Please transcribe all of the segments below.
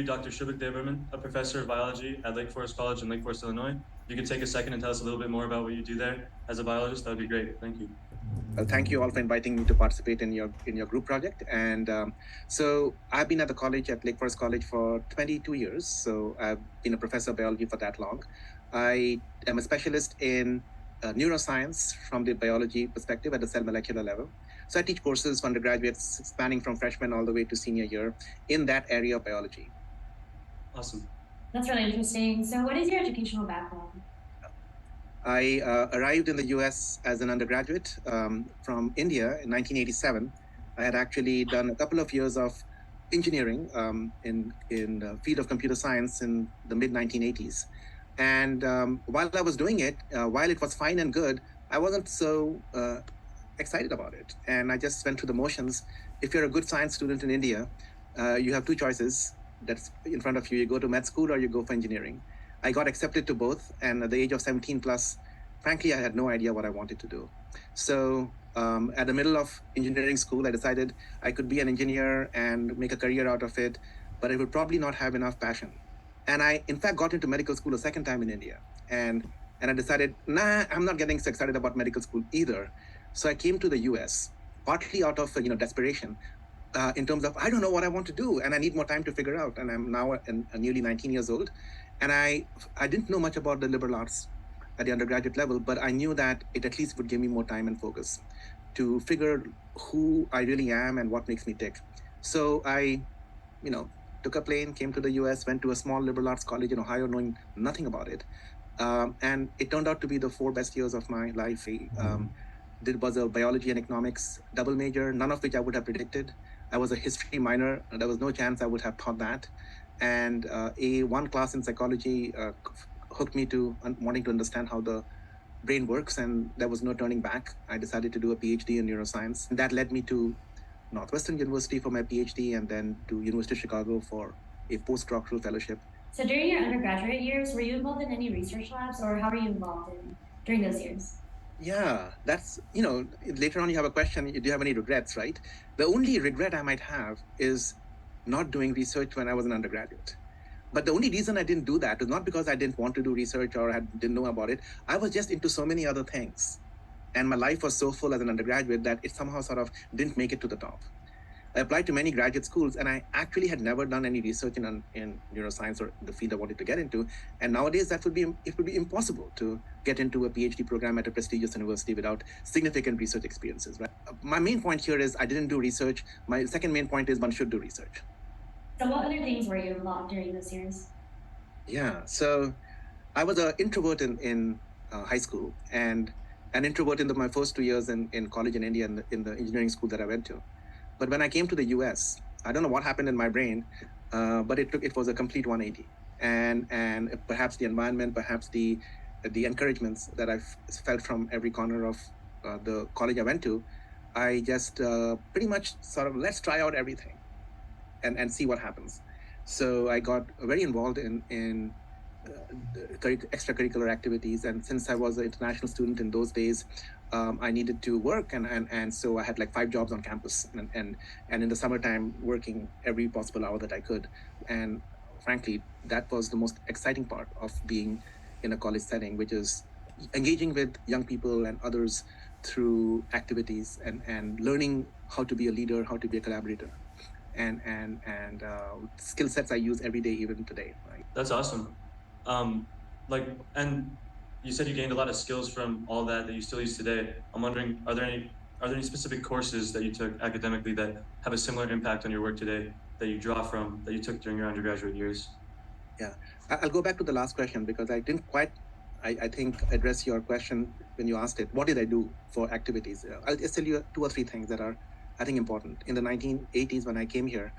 Dr. Shubhik DebBurman, a professor of biology at Lake Forest College in Lake Forest, Illinois. If you could take a second and tell us a little bit more about what you do there as a biologist, that would be great. Thank you. Thank you all for inviting me to participate in your group project. And so I've been at the college at Lake Forest College for 22 years. So I've been a professor of biology for that long. I am a specialist in neuroscience from the biology perspective at the cell molecular level. So I teach courses for undergraduates spanning from freshman all the way to senior year in that area of biology. Awesome. That's really interesting. So what is your educational background? I arrived in the US as an undergraduate from India in 1987. I had actually done a couple of years of engineering in the field of computer science in the mid 1980s. And while I was doing it, while it was fine and good, I wasn't so excited about it. And I just went through the motions. If you're a good science student in India, you have two choices that's in front of you. You go to med school or you go for engineering. I got accepted to both, and at the age of 17 plus, frankly, I had no idea what I wanted to do. So at the middle of engineering school, I decided I could be an engineer and make a career out of it, but I would probably not have enough passion. And I, in fact, got into medical school a second time in India. And I decided, nah, I'm not getting so excited about medical school either. So I came to the US, partly out of desperation, in terms of, I don't know what I want to do, and I need more time to figure out. And I'm now nearly 19 years old. And I didn't know much about the liberal arts at the undergraduate level, but I knew that it at least would give me more time and focus to figure who I really am and what makes me tick. So I, took a plane, came to the US, went to a small liberal arts college in Ohio, knowing nothing about it. And it turned out to be the 4 best years of my life. It was a biology and economics double major, none of which I would have predicted. I was a history minor, and there was no chance I would have thought that. And one class in psychology hooked me to wanting to understand how the brain works, and there was no turning back. I decided to do a PhD in neuroscience. That led me to Northwestern University for my PhD, and then to University of Chicago for a postdoctoral fellowship. So during your undergraduate years, were you involved in any research labs, or how were you involved during those years? Yeah, that's, later on you have a question, do you have any regrets, right? The only regret I might have is not doing research when I was an undergraduate. But the only reason I didn't do that was not because I didn't want to do research or I didn't know about it. I was just into so many other things. And my life was so full as an undergraduate that it somehow sort of didn't make it to the top. I applied to many graduate schools, and I actually had never done any research in neuroscience or the field I wanted to get into. And nowadays, it would be impossible to get into a PhD program at a prestigious university without significant research experiences. Right? My main point here is I didn't do research. My second main point is one should do research. So what other things were you involved during those years? Yeah, so I was an introvert in high school, and an introvert in my first 2 years in college in India in the engineering school that I went to. But when I came to the US, I don't know what happened in my brain, but it was a complete 180. And perhaps the environment, perhaps the encouragements that I felt from every corner of the college I went to, I just pretty much sort of, let's try out everything and see what happens. So I got very involved in extracurricular activities. And since I was an international student in those days, I needed to work, and so I had like 5 jobs on campus, and in the summertime working every possible hour that I could. And frankly, that was the most exciting part of being in a college setting, which is engaging with young people and others through activities and learning how to be a leader, how to be a collaborator, and skill sets I use every day, even today. Right? That's awesome. And you said you gained a lot of skills from all that you still use today. I'm wondering, are there any specific courses that you took academically that have a similar impact on your work today that you draw from, that you took during your undergraduate years? Yeah, I'll go back to the last question because I didn't quite, I think, address your question when you asked it. What did I do for activities? I'll just tell you 2 or 3 things that are, I think, important. In the 1980s, when I came here,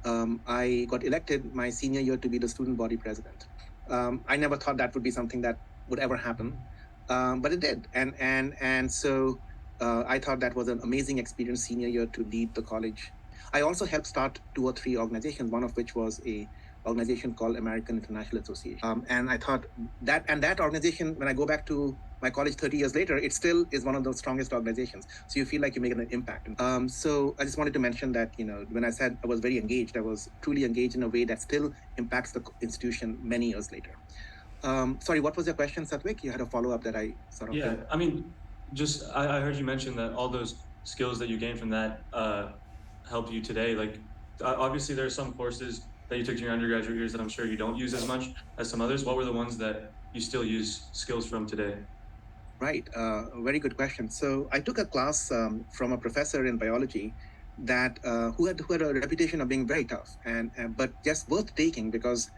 I got elected my senior year to be the student body president. I never thought that would be something that would ever happen, but it did. And so I thought that was an amazing experience senior year to lead the college. I also helped start 2 or 3 organizations, one of which was a organization called American International Association. And I thought that organization, when I go back to my college 30 years later, it still is one of the strongest organizations. So you feel like you make an impact. So I just wanted to mention that, when I said I was very engaged, I was truly engaged in a way that still impacts the institution many years later. Sorry, what was your question, Satvik? You had a follow-up that I sort of... Yeah, I mean, I heard you mention that all those skills that you gained from that helped you today. Like, obviously there are some courses that you took in your undergraduate years that I'm sure you don't use as much as some others. What were the ones that you still use skills from today? Right, very good question. So I took a class from a professor in biology that who had a reputation of being very tough, but just worth taking because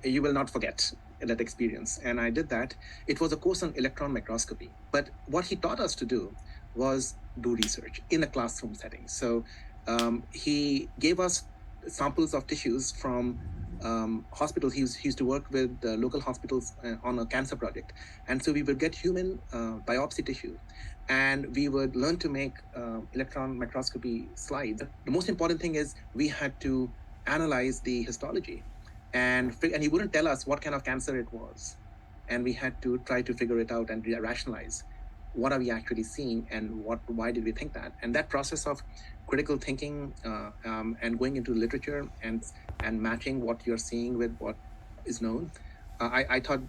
you will not forget that experience. And I did that. It was a course on electron microscopy. But what he taught us to do was do research in a classroom setting. So he gave us samples of tissues from hospitals. He used to work with local hospitals on a cancer project. And so we would get human biopsy tissue, and we would learn to make electron microscopy slides. The most important thing is we had to analyze the histology, and he wouldn't tell us what kind of cancer it was. And we had to try to figure it out and rationalize what are we actually seeing and why did we think that. And that process of critical thinking and going into literature and matching what you're seeing with what is known, I thought,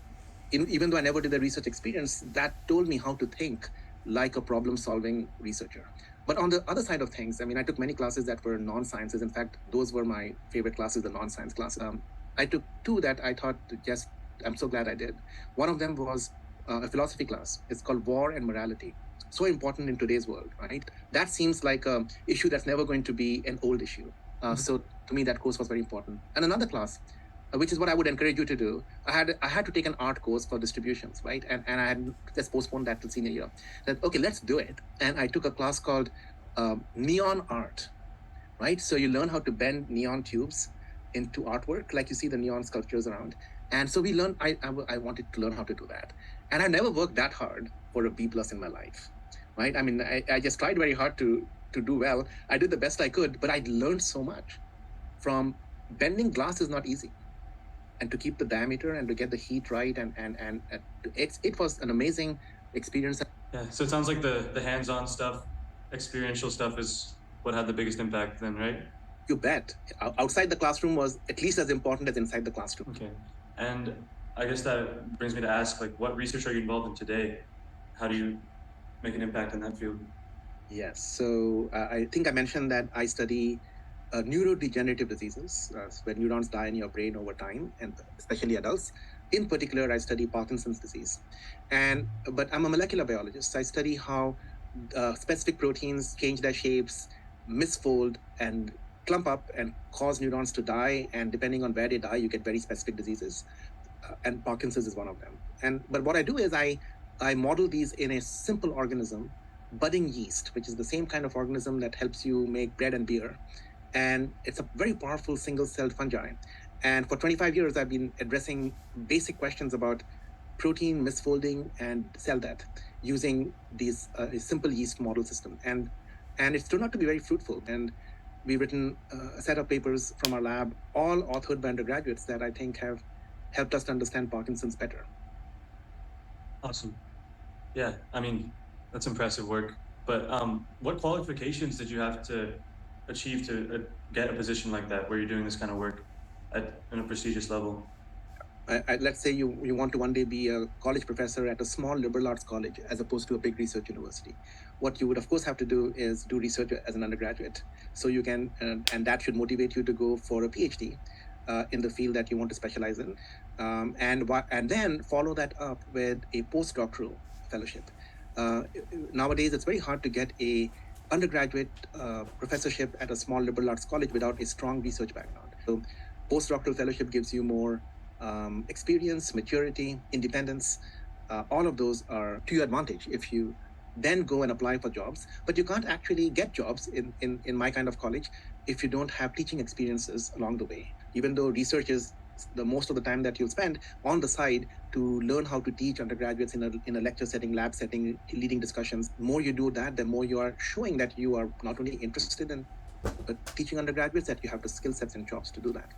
even though I never did a research experience, that told me how to think like a problem-solving researcher. But on the other side of things, I mean, I took many classes that were non-sciences. In fact, those were my favorite classes, the non-science classes. I took two that I thought I'm so glad I did. One of them was a philosophy class. It's called War and Morality. So important in today's world, right? That seems like an issue that's never going to be an old issue. So to me, that course was very important. And another class, which is what I would encourage you to do, I had to take an art course for distributions, right? And I had just postponed that till senior year. That, okay, let's do it. And I took a class called Neon Art, right? So you learn how to bend neon tubes into artwork, like you see the neon sculptures around. And so we learned, I wanted to learn how to do that. And I never worked that hard for a B+ in my life, right? I mean, I just tried very hard to do well. I did the best I could, but I learned so much. From bending glass is not easy. And to keep the diameter and to get the heat right, and it was an amazing experience. Yeah, so it sounds like the hands-on stuff, experiential stuff is what had the biggest impact then, right? You bet. Outside the classroom was at least as important as inside the classroom. Okay. And I guess that brings me to ask, like, what research are you involved in today? How do you make an impact in that field? Yes. So I think I mentioned that I study neurodegenerative diseases, where neurons die in your brain over time, and especially adults. In particular, I study Parkinson's disease. But I'm a molecular biologist. I study how specific proteins change their shapes, misfold, and clump up and cause neurons to die. And depending on where they die, you get very specific diseases. And Parkinson's is one of them. But what I do is I model these in a simple organism, budding yeast, which is the same kind of organism that helps you make bread and beer. And it's a very powerful single-celled fungi. And for 25 years, I've been addressing basic questions about protein misfolding and cell death using these simple yeast model system. And it's turned out to be very fruitful. And we've written a set of papers from our lab, all authored by undergraduates, that I think have helped us to understand Parkinson's better. Awesome. Yeah, I mean, that's impressive work. But what qualifications did you have to achieve to get a position like that, where you're doing this kind of work in a prestigious level? Let's say you want to one day be a college professor at a small liberal arts college as opposed to a big research university. What you would, of course, have to do is do research as an undergraduate. So you can, and that should motivate you to go for a PhD in the field that you want to specialize in. And then follow that up with a postdoctoral fellowship. Nowadays, it's very hard to get a undergraduate professorship at a small liberal arts college without a strong research background. So postdoctoral fellowship gives you more experience, maturity, independence. All of those are to your advantage if you then go and apply for jobs. But you can't actually get jobs in my kind of college if you don't have teaching experiences along the way. Even though research is the most of the time that you'll spend on the side to learn how to teach undergraduates in a lecture setting, lab setting, leading discussions. The more you do that, the more you are showing that you are not only interested in teaching undergraduates, that you have the skill sets and jobs to do that.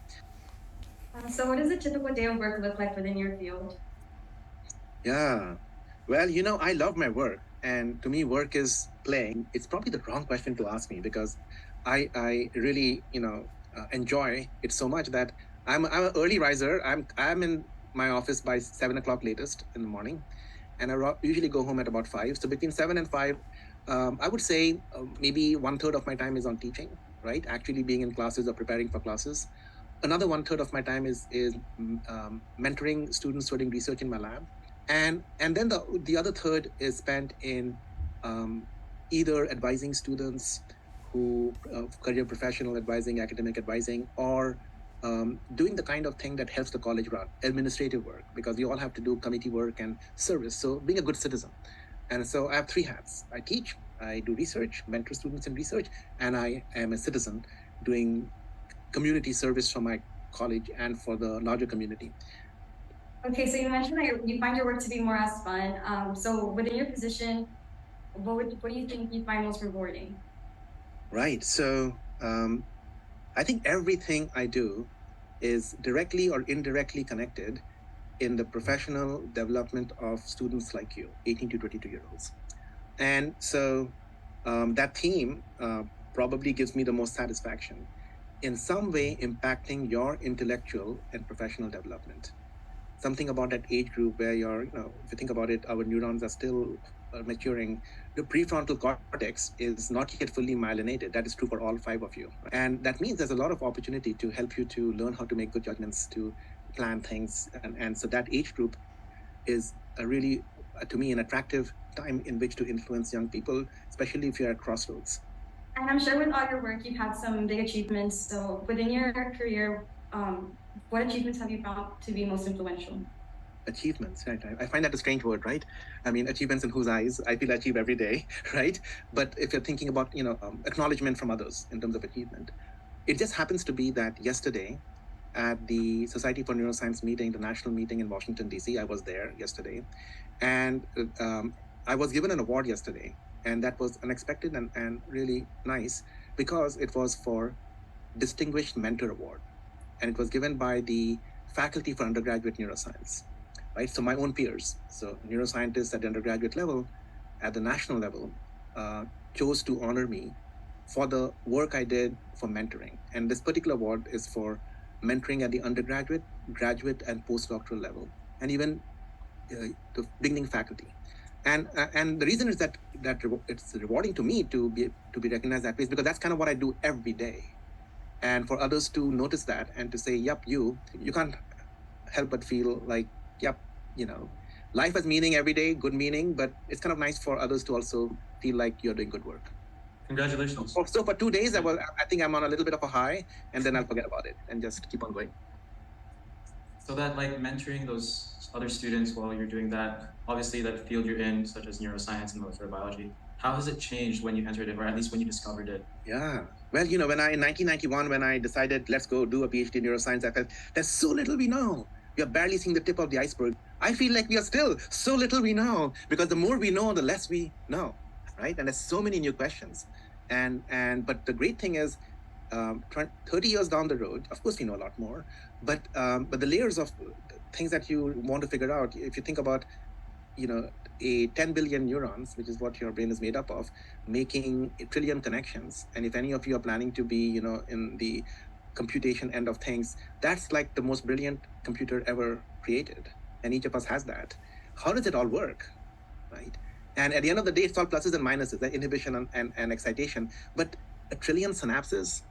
So what does a typical day of work look like within your field? Yeah. Well, I love my work. And to me, work is playing. It's probably the wrong question to ask me because I really, enjoy it so much that I'm an early riser. I'm in my office by 7 o'clock latest in the morning. And I usually go home at about 5. So between 7 and 5, I would say maybe 1/3 of my time is on teaching, right? Actually being in classes or preparing for classes. Another 1/3 of my time is mentoring students doing research in my lab, and then the other third is spent in um, either advising students who career professional advising, academic advising, or doing the kind of thing that helps the college run, administrative work, because we all have to do committee work and service. So being a good citizen. And so I have 3 hats. I teach, I do research, mentor students in research, and I am a citizen doing community service for my college and for the larger community. Okay, so you mentioned that you find your work to be more as fun. So within your position, what do you think you find most rewarding? Right. So I think everything I do is directly or indirectly connected in the professional development of students like you, 18 to 22-year-olds. And so that theme probably gives me the most satisfaction, in some way impacting your intellectual and professional development. Something about that age group where if you think about it, our neurons are still maturing. The prefrontal cortex is not yet fully myelinated. That is true for all 5 of you. And that means there's a lot of opportunity to help you to learn how to make good judgments, to plan things. And so that age group is a really, to me, an attractive time in which to influence young people, especially if you're at crossroads. And I'm sure with all your work, you've had some big achievements. So within your career, what achievements have you found to be most influential? Achievements, right? I find that a strange word, right? I mean, achievements in whose eyes I feel I achieve every day, right? But if you're thinking about, acknowledgement from others in terms of achievement, it just happens to be that yesterday at the Society for Neuroscience meeting, the national meeting in Washington, D.C., I was there yesterday. And I was given an award yesterday. And that was unexpected and really nice because it was for Distinguished Mentor Award. And it was given by the Faculty for Undergraduate Neuroscience, right? So my own peers, so neuroscientists at the undergraduate level, at the national level, chose to honor me for the work I did for mentoring. And this particular award is for mentoring at the undergraduate, graduate, and postdoctoral level, and even the beginning faculty. And the reason is that it's rewarding to me to be recognized that way is because that's kind of what I do every day. And for others to notice that and to say, yep, you can't help but feel like, yep, life has meaning every day, good meaning, but it's kind of nice for others to also feel like you're doing good work. Congratulations. So for 2 days, I think I'm on a little bit of a high, and then I'll forget about it and just keep on going. So that like mentoring those other students while you're doing that, obviously that field you're in, such as neuroscience and molecular biology, how has it changed when you entered it, or at least when you discovered it? Yeah. Well, in 1991, when I decided, let's go do a PhD in neuroscience, I felt there's so little we know. We are barely seeing the tip of the iceberg. I feel like we are still so little we know, because the more we know, the less we know, right? And there's so many new questions. But the great thing is, 30 years down the road, of course we know a lot more, but the layers of things that you want to figure out, if you think about, a 10 billion neurons, which is what your brain is made up of, making a trillion connections. And if any of you are planning to be, in the computation end of things, that's like the most brilliant computer ever created. And each of us has that. How does it all work, right? And at the end of the day, it's all pluses and minuses, the inhibition and excitation. But a trillion synapses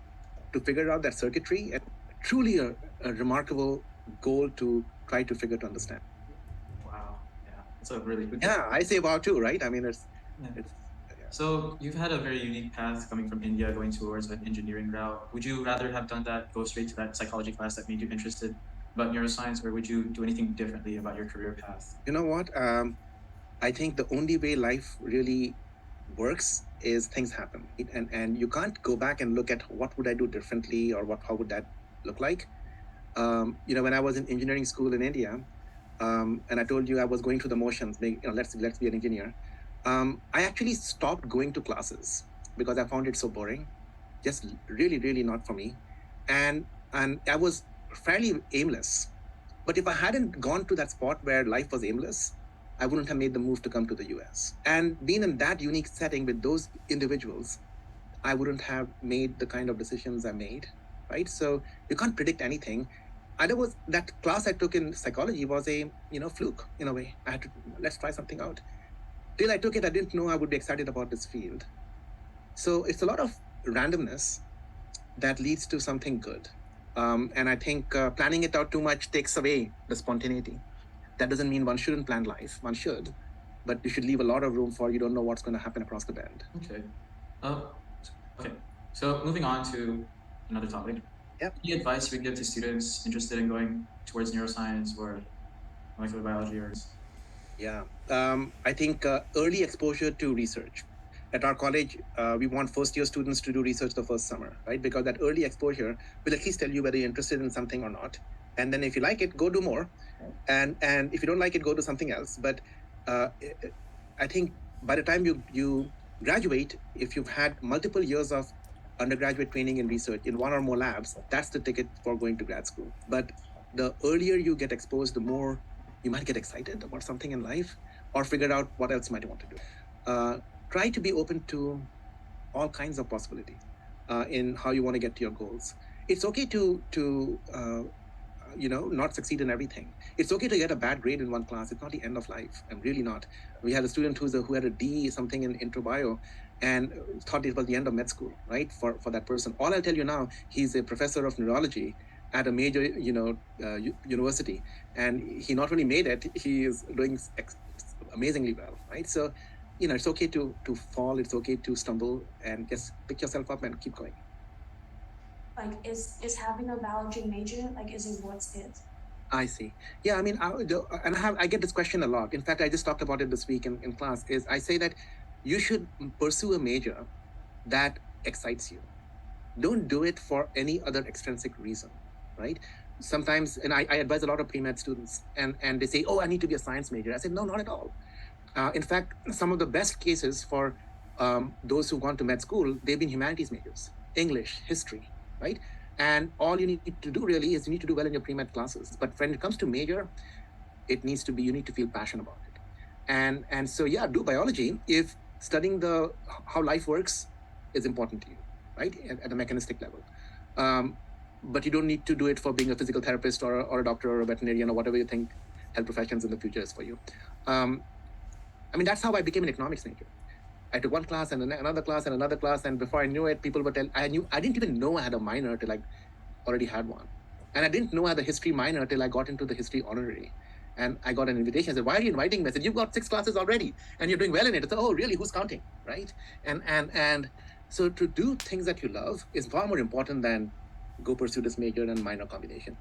to figure out that circuitry, and truly a remarkable goal to try to figure to understand. Wow. Yeah. It's a really good. Yeah, I say wow too, right? I mean, it's. So you've had a very unique path coming from India going towards an engineering route. Would you rather have done that, go straight to that psychology class that made you interested about neuroscience, or would you do anything differently about your career path? You know what? I think the only way life really works is things happen, and you can't go back and look at what would I do differently or how would that look like. When I was in engineering school in India, and I told you I was going through the motions, let's be an engineer. I actually stopped going to classes because I found it so boring, just really, really not for me. And I was fairly aimless. But if I hadn't gone to that spot where life was aimless, I wouldn't have made the move to come to the US. And being in that unique setting with those individuals, I wouldn't have made the kind of decisions I made, right? So you can't predict anything. Otherwise, that class I took in psychology was a fluke in a way. I had to let's try something out. Till I took it, I didn't know I would be excited about this field. So it's a lot of randomness that leads to something good. And I think planning it out too much takes away the spontaneity. That doesn't mean one shouldn't plan life. One should, but you should leave a lot of room for you don't know what's going to happen across the bend. Okay. Okay. So moving on to another topic. Yep. Any advice you would give to students interested in going towards neuroscience or molecular biology or? Yeah. I think early exposure to research. At our college, we want first-year students to do research the first summer, right? Because that early exposure will at least tell you whether you're interested in something or not. And then if you like it, go do more. And if you don't like it, go do something else. But I think by the time you graduate, if you've had multiple years of undergraduate training in research in one or more labs, that's the ticket for going to grad school. But the earlier you get exposed, the more you might get excited about something in life or figure out what else you might want to do. Try to be open to all kinds of possibility in how you want to get to your goals. It's okay to not succeed in everything. It's okay to get a bad grade in one class. It's not the end of life. I'm really not. We had a student who had a D something in intro bio and thought it was the end of med school, right? For that person. All I'll tell you now, he's a professor of neurology at a major university, and he not only made it, he is doing amazingly well, right? So it's okay to fall, it's okay to stumble, and just pick yourself up and keep going. Like, is having a biology major, like, is it worth it? I see. Yeah, I mean, I get this question a lot. In fact, I just talked about it this week in class, is I say that you should pursue a major that excites you. Don't do it for any other extrinsic reason, right? Sometimes, and I advise a lot of pre-med students, and they say, oh, I need to be a science major. I said, no, not at all. In fact, some of the best cases for those who gone to med school, they've been humanities majors, English, history, right? And all you need to do really is you need to do well in your pre-med classes. But when it comes to major, you need to feel passionate about it. And so, yeah, do biology if studying how life works is important to you, right? At a mechanistic level. But you don't need to do it for being a physical therapist or a doctor or a veterinarian or whatever you think health professions in the future is for you. I mean, that's how I became an economics major. I took one class and then another class and another class, and before I knew it, people would tell, I didn't even know I had a minor till I already had one. And I didn't know I had a history minor till I got into the history honorary. And I got an invitation. I said, why are you inviting me? I said, you've got 6 classes already and you're doing well in it. I said, oh, really? Who's counting, right? And so to do things that you love is far more important than go pursue this major and minor combination.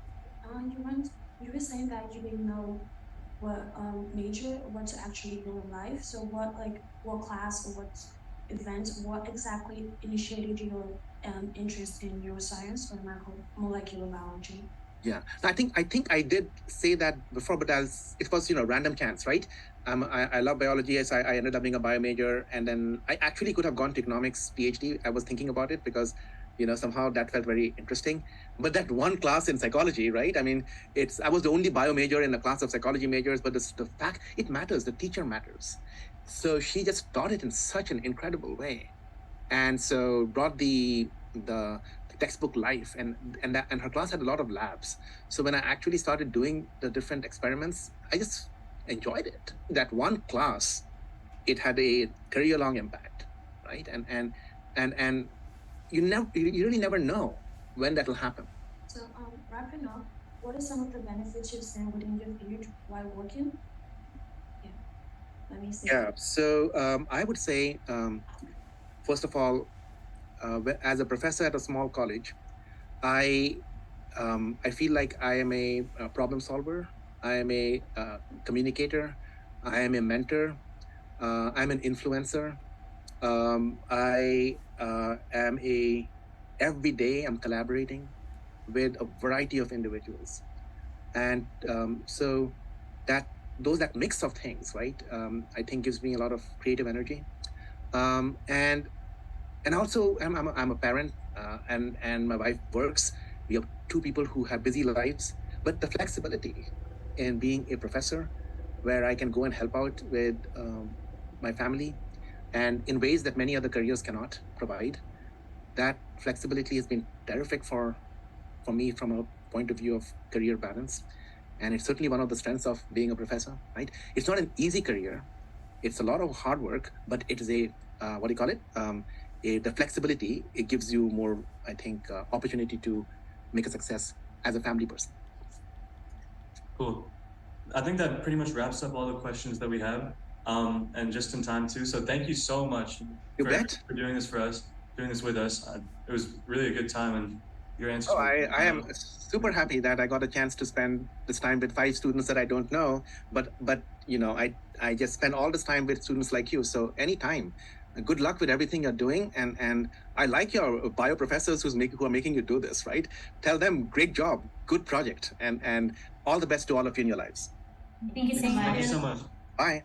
You were saying that you didn't know what major, what to actually do in life. So what class or what event, what exactly initiated your interest in neuroscience or molecular biology? Yeah, I think I did say that before, but it was random chance, right? I love biology, yes. I ended up being a bio major, and then I actually could have gone to economics PhD. I was thinking about it because somehow that felt very interesting. But that one class in psychology, right? I mean, I was the only bio major in a class of psychology majors, but the fact, it matters, the teacher matters. So she just taught it in such an incredible way. And so brought the textbook life, and her class had a lot of labs. So when I actually started doing the different experiments, I just enjoyed it. That one class, it had a career-long impact, right? And you really never know when that will happen. So wrapping up, what are some of the benefits you've seen within your field while working? Yeah, let me see. Yeah, so I would say, first of all, as a professor at a small college, I feel like I am a problem solver. I am a communicator. I am a mentor. I'm an influencer. I am every day I'm collaborating with a variety of individuals. And so that mix of things, right, I think gives me a lot of creative energy. And also I'm a parent, and my wife works. We have two people who have busy lives, but the flexibility in being a professor where I can go and help out with my family and in ways that many other careers cannot provide. That flexibility has been terrific for me from a point of view of career balance. And it's certainly one of the strengths of being a professor, right? It's not an easy career. It's a lot of hard work, but it is a, what do you call it? The flexibility, it gives you more, I think, opportunity to make a success as a family person. Cool. I think that pretty much wraps up all the questions that we have, and just in time too. So thank you so much for doing this for us, doing this with us. It was really a good time, and your answers. Oh, I am super happy that I got a chance to spend this time with 5 students that I don't know, but you know, I just spend all this time with students like you. So anytime. Good luck with everything you're doing, and I like your bio professors who are making you do this, right? Tell them, great job, good project, and all the best to all of you in your lives. Thank you so much. Thank you so much. Bye.